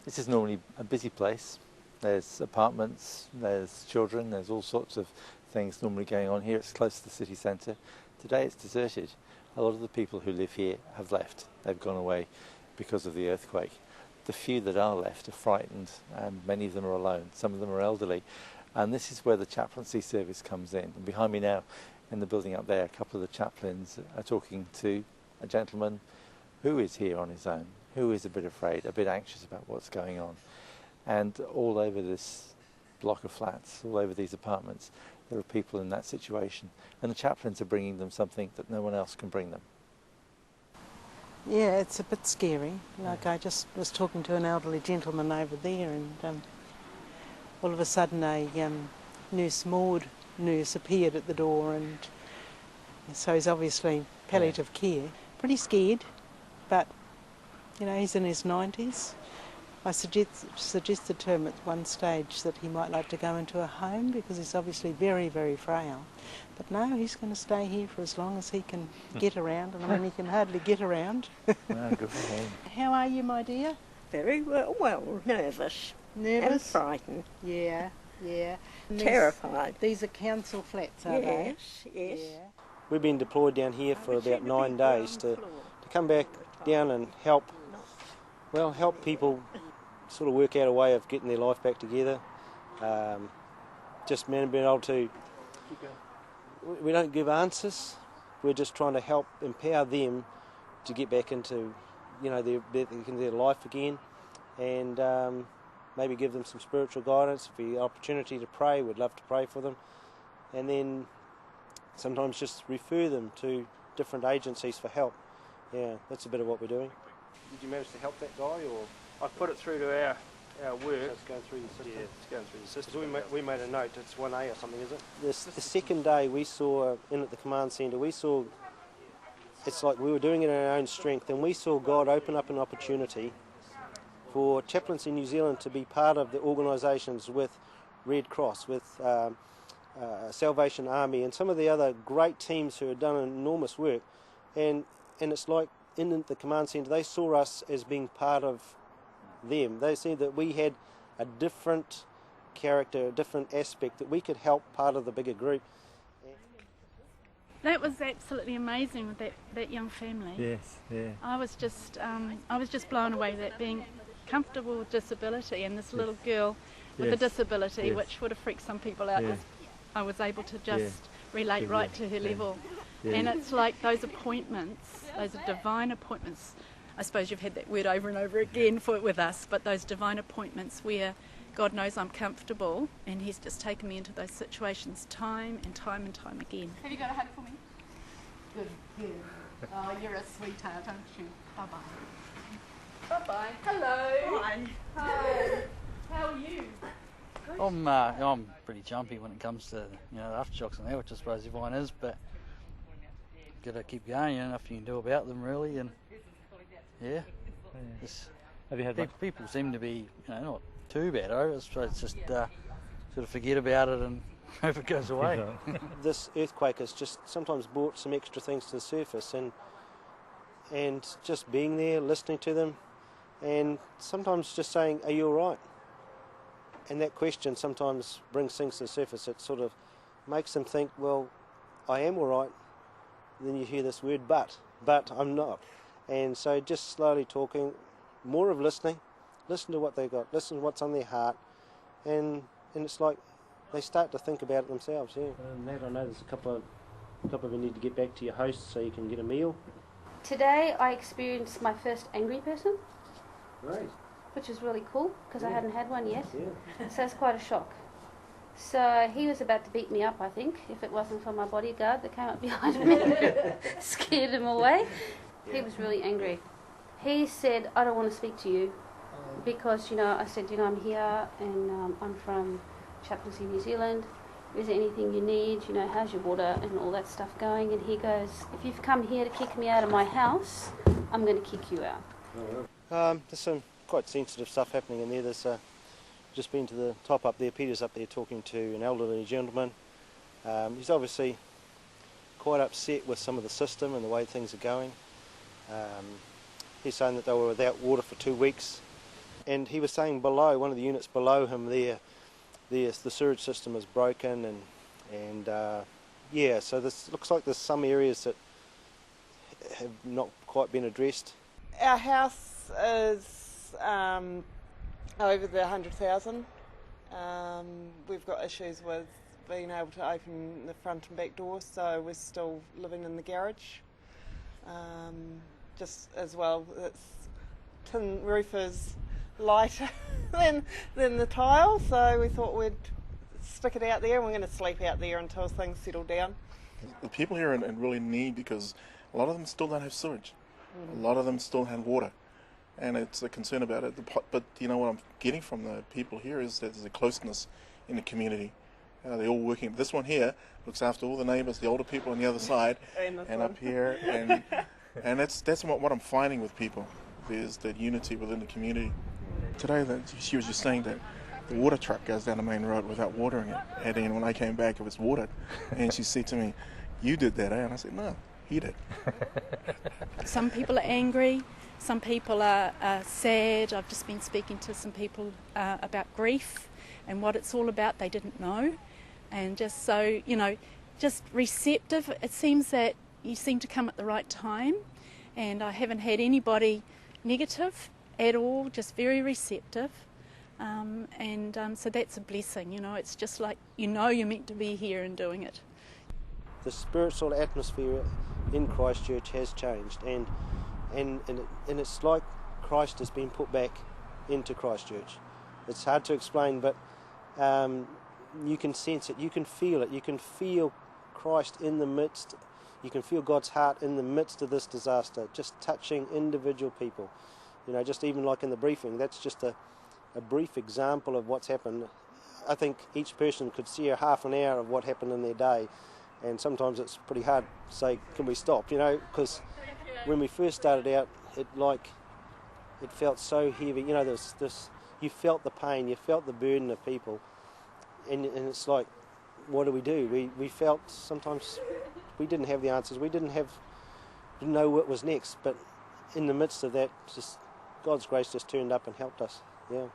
This is normally a busy place. There's apartments, there's children, there's all sorts of things normally going on here. It's close to the city centre. Today it's deserted. A lot of the people who live here have left. They've gone away because of the earthquake. The few that are left are frightened, and many of them are alone. Some of them are elderly. And this is where the chaplaincy service comes in. And behind me now, in the building up there, a couple of the chaplains are talking to a gentleman who is here on his own, who is a bit afraid, a bit anxious about what's going on. And all over this block of flats, all over these apartments, there are people in that situation. And the chaplains are bringing them something that no one else can bring them. Yeah, it's a bit scary. Like, I just was talking to an elderly gentleman over there, and all of a sudden a nurse appeared at the door, and so he's obviously palliative care. Pretty scared, but you know, he's in his 90s. I suggested to him at one stage that he might like to go into a home because he's obviously very, very frail. But no, he's going to stay here for as long as he can get around, and I mean, he can hardly get around. No, good for him. How are you, my dear? Very well, nervous. Nervous? And frightened. Yeah, yeah. Terrified. These are council flats, are they? Yes. Yeah. We've been deployed down here for about 9 days to come back down and help people sort of work out a way of getting their life back together. Just being able to, we don't give answers, we're just trying to help empower them to get back into, you know, their life again, and maybe give them some spiritual guidance. If we have the opportunity to pray, we'd love to pray for them, and then sometimes just refer them to different agencies for help. Yeah, that's a bit of what we're doing. Did you manage to help that guy, or? I've put it through to our work. So it's going through the system? Yeah, it's going through the system. So we made a note, it's 1A or something, is it? The second day we saw, in at the command centre, we saw, it's like we were doing it in our own strength, and we saw God open up an opportunity for chaplains in New Zealand to be part of the organisations with Red Cross, with Salvation Army, and some of the other great teams who have done enormous work. And it's like in the command centre, they saw us as being part of them. They see that we had a different character, a different aspect, that we could help part of the bigger group. That was absolutely amazing with that young family. Yes, yeah. I was just blown away that being comfortable with disability, and this little girl with a disability, which would have freaked some people out. I was able to just relate right to her level. Yeah. And it's like those appointments, those are divine appointments. I suppose you've had that word over and over again with us, but those divine appointments where God knows I'm comfortable, and He's just taken me into those situations time and time and time again. Have you got a hug for me? Good. Oh, you're a sweetheart, aren't you? Bye-bye. Bye-bye. Hello. Hi. How are you? I'm pretty jumpy when it comes to, you know, aftershocks and that, which I suppose everyone is, but got to keep going. Nothing you can do about them really, and Have you had people seem to be, you know, not too bad. I suppose it's just sort of forget about it and hope it goes away. This earthquake has just sometimes brought some extra things to the surface, and just being there, listening to them, and sometimes just saying, "Are you all right?" And that question sometimes brings things to the surface. It sort of makes them think, well, I am all right. Then you hear this word, but I'm not. And so just slowly talking, more of listening, listen to what they got, listen to what's on their heart, and it's like they start to think about it themselves. Yeah. And that, I know there's a couple of you need to get back to your host so you can get a meal. Today I experienced my first angry person. Right. Which was really cool because I hadn't had one yet. Yeah. So it's quite a shock. So he was about to beat me up, I think, if it wasn't for my bodyguard that came up behind me, scared him away. Yeah. He was really angry. He said, "I don't want to speak to you because, you know," I said, "You know, I'm here and I'm from Chaplains in New Zealand. Is there anything you need? You know, how's your water and all that stuff going?" And he goes, "If you've come here to kick me out of my house, I'm going to kick you out." There's some quite sensitive stuff happening in there. There's just been to the top up there. Peter's up there talking to an elderly gentleman. He's obviously quite upset with some of the system and the way things are going. He's saying that they were without water for 2 weeks. And he was saying below, one of the units below him there, the sewage system is broken, and yeah, so this looks like there's some areas that have not quite been addressed. Our house is over the 100,000. We've got issues with being able to open the front and back doors, so we're still living in the garage. Just as well, its tin roof is lighter than the tile, so we thought we'd stick it out there, and we're going to sleep out there until things settle down. The people here are in really need because a lot of them still don't have sewage. A lot of them still have water, and it's a concern about it. But you know what I'm getting from the people here is that there's a closeness in the community. They're all working. This one here looks after all the neighbours, the older people on the other side, and up here, and that's what I'm finding with people. There's that unity within the community. Today, she was just saying that the water truck goes down the main road without watering it, and then when I came back, it was watered. And she said to me, "You did that, eh?" And I said, "No, he did." Some people are angry, some people are sad. I've just been speaking to some people about grief and what it's all about. They didn't know, and just so, you know, just receptive. It seems that you seem to come at the right time, and I haven't had anybody negative at all, just very receptive. So that's a blessing, you know. It's just like, you know, you're meant to be here and doing it. The spiritual atmosphere in Christchurch has changed, and it's like Christ has been put back into Christchurch. It's hard to explain, but you can sense it, you can feel it, you can feel Christ in the midst, you can feel God's heart in the midst of this disaster, just touching individual people. You know, just even like in the briefing, that's just a brief example of what's happened. I think each person could see a half an hour of what happened in their day, and sometimes it's pretty hard to say, can we stop, you know, because when we first started out, it felt so heavy, you know, you felt the pain, you felt the burden of people, and it's like, what do? We felt sometimes we didn't have the answers, we didn't know what was next, but in the midst of that, just God's grace just turned up and helped us, yeah.